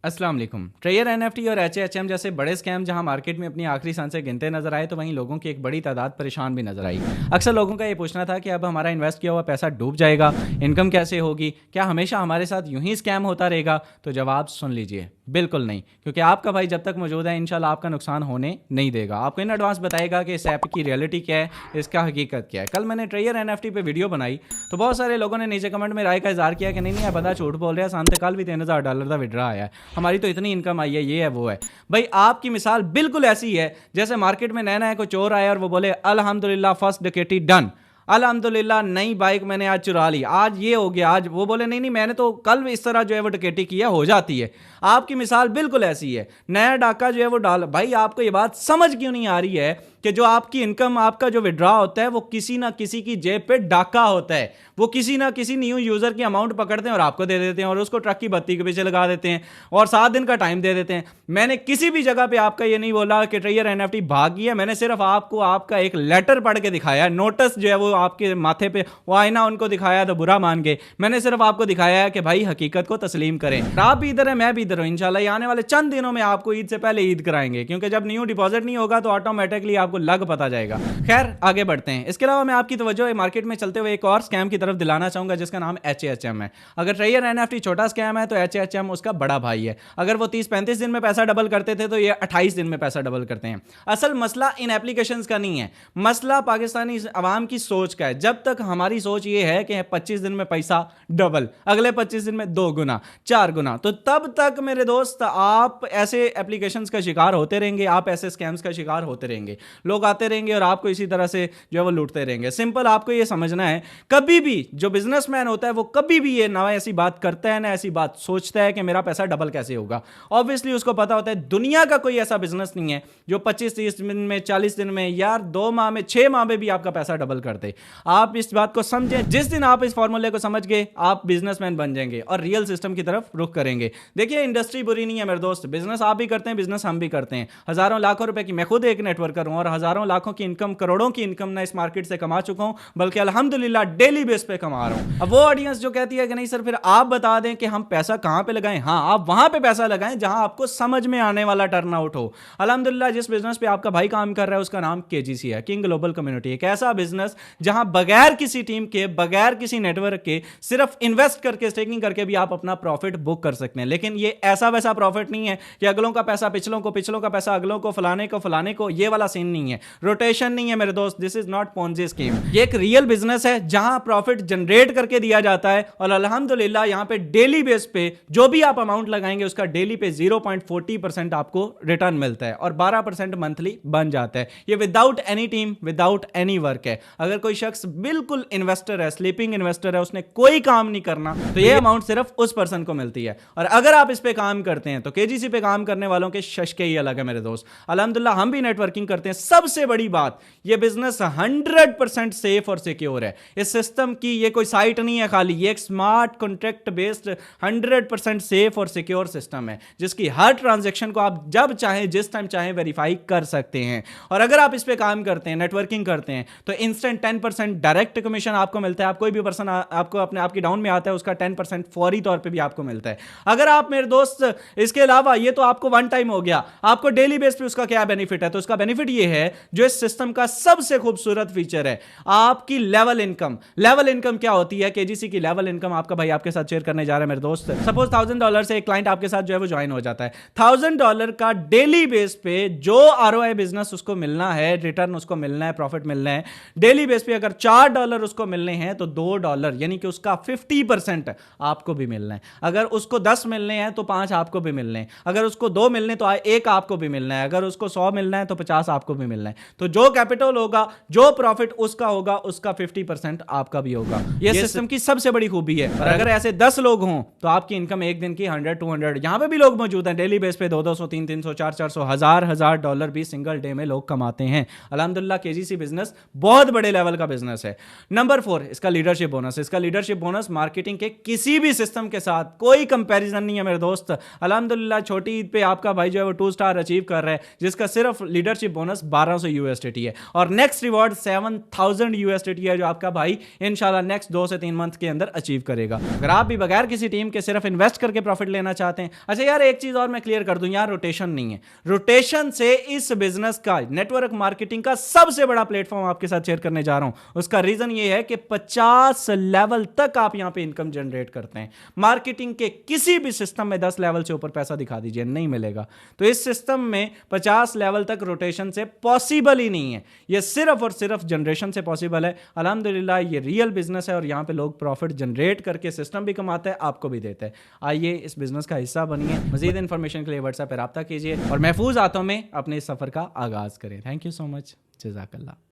अस्सलाम वालेकुम। ट्रेयर एनएफटी और एचएचएम जैसे बड़े स्कैम जहां मार्केट में अपनी आखिरी सांसें गिनते नजर आए, तो वहीं लोगों की एक बड़ी तादाद परेशान भी नजर आई। अक्सर लोगों का ये पूछना था कि अब हमारा इन्वेस्ट किया हुआ पैसा डूब जाएगा, इनकम कैसे होगी, क्या हमेशा हमारे साथ यूं ही स्कैम होता रहेगा? तो जवाब सुन लीजिए, बिल्कुल नहीं, क्योंकि आपका भाई जब तक मौजूद है इंशाल्लाह आपका नुकसान होने नहीं देगा। आपको इन एडवांस बताएगा कि इस ऐप की रियलिटी क्या है, इसका हकीकत क्या है। कल मैंने ट्रेयर एनएफटी पे वीडियो बनाई तो बहुत सारे लोगों ने नीचे कमेंट में राय का इजहार किया कि नहीं नहीं बंदा झूठ बोल रहा है, शांत कल भी $3000 का विड्रा आया है, हमारी तो इतनी इनकम आई है, ये है वो है। भाई आपकी मिसाल बिल्कुल ऐसी है जैसे मार्केट में नया नया कोई चोर आया और वो बोले अल्हम्दुलिल्लाह फर्स्ट डकैती डन, अल्हम्दुलिल्लाह नई बाइक मैंने आज चुरा ली, आज ये हो गया, आज वो बोले नहीं नहीं मैंने तो कल इस तरह जो है वो डकैती किया, हो जाती है। आपकी मिसाल बिल्कुल ऐसी है, नया डाका जो है वो डाल। भाई आपको ये बात समझ क्यों नहीं आ रही है कि जो आपकी इनकम, आपका जो विड्रॉ होता है वो किसी ना किसी की जेब पे डाका होता है। वो किसी ना किसी न्यू यूजर की अमाउंट पकड़ते हैं और आपको दे देते हैं और उसको ट्रक की बत्ती के पीछे लगा देते हैं और 7 दिन का टाइम दे देते हैं। मैंने किसी भी जगह पे आपका ये नहीं बोला कि ट्रेयर एनएफटी भागी है, मैंने सिर्फ आपको आपका एक लेटर पढ़ के दिखाया, नोटिस जो है वो आपके माथे पे वो आईना उनको दिखाया तो बुरा मान गए। मैंने सिर्फ आपको दिखाया है कि भाई हकीकत को तस्लीम करें। आप भी इधर है, मैं भी इधर हूं। इंशाल्लाह ये आने वाले चंद दिनों में आपको ईद से पहले ईद कराएंगे, क्योंकि जब न्यू डिपॉजिट नहीं होगा तो ऑटोमेटिकली आपको लग पता जाएगा। खैर आगे बढ़ते हैं। इसके अलावा मैं आपकी तवज्जो मार्केट में चलते हुए एक और स्कैम की तरफ दिलाना चाहूंगा जिसका नाम एचएचएम है। अगर ट्रेयर एनएफटी छोटा स्कैम है तो एचएचएम उसका बड़ा भाई है। अगर वो 30-35 दिन में पैसा डबल करते थे तो ये 28 दिन में पैसा डबल करते हैं। असल मसला इन एप्लीकेशंस का नहीं है, मसला पाकिस्तानी अवाम की सोच का है। जब तक हमारी सोच ये है कि 25 दिन में पैसा डबल, अगले 25 दिन में 2 गुना 4 गुना, तो तब तक मेरे दोस्त आप ऐसे एप्लीकेशंस का शिकार होते रहेंगे, आप ऐसे स्कैम्स का शिकार होते रहेंगे। लोग आते रहेंगे और आपको इसी तरह से जो है वो लूटते रहेंगे। सिंपल आपको ये समझना है, कभी भी जो बिजनेसमैन होता है वो कभी भी ये ना ऐसी बात करता है ना ऐसी बात सोचता है कि मेरा पैसा डबल कैसे होगा। ऑब्वियसली उसको पता होता है दुनिया का कोई ऐसा बिजनेस नहीं है जो 25-30 दिन में, 40 दिन में, यार 2 माह में, 6 माह में भी आपका पैसा डबल कर दे। आप इस बात को समझें, जिस दिन आप इस फॉर्मूले को समझ गए आप बिजनेसमैन बन जाएंगे और रियल सिस्टम की तरफ रुख करेंगे। देखिए इंडस्ट्री बुरी नहीं है मेरे दोस्त, बिजनेस आप भी करते हैं, बिजनेस हम भी करते हैं। हजारों लाखों रुपए की, मैं खुद एक नेटवर्कर हूं और हजारों लाखों की इनकम, करोड़ों की इनकम ना इस मार्केट से कमा चुका हूं, बल्कि अल्हम्दुलिल्लाह डेली बेस पे कमा रहा हूं। अब वो ऑडियंस जो कहती है कि नहीं सर फिर आप बता दें कि हम पैसा कहां पे लगाएं, हां आप वहां पे पैसा लगाएं जहां आपको समझ में आने वाला टर्नआउट हो। अल्हम्दुलिल्लाह जिस बिजनेस पे आपका भाई काम कर रहा है उसका नाम केजीसी है, किंग ग्लोबल कम्युनिटी। एक ऐसा बिजनेस जहां बगैर किसी टीम के, बगैर किसी नेटवर्क के, सिर्फ इन्वेस्ट करके, स्टेकिंग करके भी आप अपना प्रॉफिट बुक कर सकते हैं। लेकिन ये ऐसा वैसा प्रॉफिट नहीं है कि अगलों का पैसा पिछलों को, पिछलों का पैसा अगलों को, फलाने को, ये वाला सीन नहीं है, रोटेशन नहीं है मेरे दोस्त। This is not Ponzi scheme. ये एक रियल बिजनेस है जहां प्रॉफिट जनरेट करके दिया जाता है और अल्हम्दुलिल्लाह यहां पे डेली बेस पे जो भी आप अमाउंट लगाएंगे उसका डेली पे 0.40% आपको रिटर्न मिलता है और 12% मंथली बन जाता है। ये without any team, without any work है। अगर कोई शख्स बिल्कुल इन्वेस्टर है, स्लीपिंग इन्वेस्टर है, उसने कोई काम नहीं करना, तो ये अमाउंट सिर्फ उस पर्सन को मिलती है। और अगर आप इस पे काम करते हैं तो केजीसी पे काम करने वालों के शशके ही अलग है मेरे दोस्त। अल्हम्दुलिल्लाह हम भी नेटवर्किंग करते हैं। सबसे बड़ी बात, ये बिजनेस 100% सेफ और सिक्योर है। इस सिस्टम की ये कोई साइट नहीं है खाली, ये एक स्मार्ट कॉन्ट्रैक्ट बेस्ड 100% सेफ और सिक्योर सिस्टम है जिसकी हर ट्रांजैक्शन को आप जब चाहें, जिस टाइम चाहें वेरीफाई कर सकते हैं। और अगर आप इस पे काम करते हैं, नेटवर्किंग करते हैं, तो इंस्टेंट 10% डायरेक्ट कमीशन आपको मिलता है। आप कोई भी पर्सन आपको अपने आपकी डाउन में आता है उसका 10% फौरी तौर पे भी आपको मिलता है। अगर आप मेरे दोस्त इसके अलावा, ये तो आपको वन टाइम हो गया, आपको डेली बेस पे उसका क्या बेनिफिट है? तो उसका बेनिफिट ये है जो इस सिस्टम का सबसे खूबसूरत फीचर है, आपकी लेवल इनकम। लेवल इनकम क्या होती है? केजीसी की लेवल इनकम आपका भाई आपके साथ शेयर करने जा रहा है मेरे दोस्त। सपोज $1000 से एक क्लाइंट आपके साथ जो है वो ज्वाइन हो जाता है। $1000 का डेली बेस पे जो आरओआई बिजनेस उसको मिलना है, रिटर्न उसको मिलना है, प्रॉफिट मिलना है, डेली बेस पे अगर $4 उसको मिलने हैं तो $2 यानी कि उसका 50% आपको भी मिलना है। अगर उसको 10 मिलने हैं तो 5 आपको भी मिलने हैं। अगर उसको 2 मिलने तो 1 आपको भी मिलना है। अगर उसको 100 मिलना है तो 50 आपको भी मिलना है। तो जो कैपिटल होगा, जो प्रॉफिट उसका होगा, उसका 50% आपका भी होगा। यह सिस्टम की सबसे बड़ी खूबी है। और अगर ऐसे 10 लोग हों तो आपकी इनकम एक दिन की 100-200, यहां पे भी लोग मौजूद हैं डेली बेस पे 200-200, 300-300, 400-400, हजार डॉलर भी सिंगल डे में लोग कमाते हैं। अल्हम्दुलिल्लाह केजीसी बिजनेस बहुत बड़े लेवल का बिजनेस है। नंबर 4, इसका लीडरशिप बोनस। इसका लीडरशिप बोनस मार्केटिंग के किसी भी सिस्टम के साथ कोई कंपैरिजन नहीं है मेरे दोस्त। अल्हम्दुलिल्लाह छोटी ईद पे आपका भाई जो है वो 2 स्टार अचीव कर रहा है जिसका सिर्फ लीडरशिप बोनस 1200 यूएसडीटी है, और नेक्स्ट रिवॉर्ड 7000 यूएसडीटी है जो आपका भाई इंशाल्लाह नेक्स्ट 2 से 3 मंथ के अंदर अचीव करेगा। अगर आप भी बगैर किसी टीम के सिर्फ इन्वेस्ट करके प्रॉफिट लेना चाहते हैं। अच्छा यार, एक चीज और मैं क्लियर कर दूं, यार रोटेशन नहीं है। रोटेशन से इस बिजनेस का, नेटवर्क मार्केटिंग का सबसे बड़ा प्लेटफॉर्म आपके साथ शेयर करने जा रहा हूं। उसका रीजन ये है कि 50 लेवल तक आप यहां पे इनकम जनरेट करते हैं। मार्केटिंग के किसी भी सिस्टम में 10 लेवल से ऊपर पैसा दिखा दीजिए, नहीं मिलेगा। तो इस सिस्टम में 50 लेवल तक रोटेशन से पॉसिबल ही नहीं है। यह सिर्फ और सिर्फ जनरेशन से पॉसिबल है। अल्हम्दुलिल्लाह ये रियल बिजनेस है और यहां पे लोग प्रॉफिट जनरेट करके सिस्टम भी कमाते हैं, आपको भी देते हैं। आइए इस बिजनेस का हिस्सा बनिए। मजीद इंफॉर्मेशन के लिए व्हाट्सएप पर राब्ता कीजिए और महफूज हाथों में अपने सफर का आगाज करें। Thank you so much. जज़ाकल्लाह।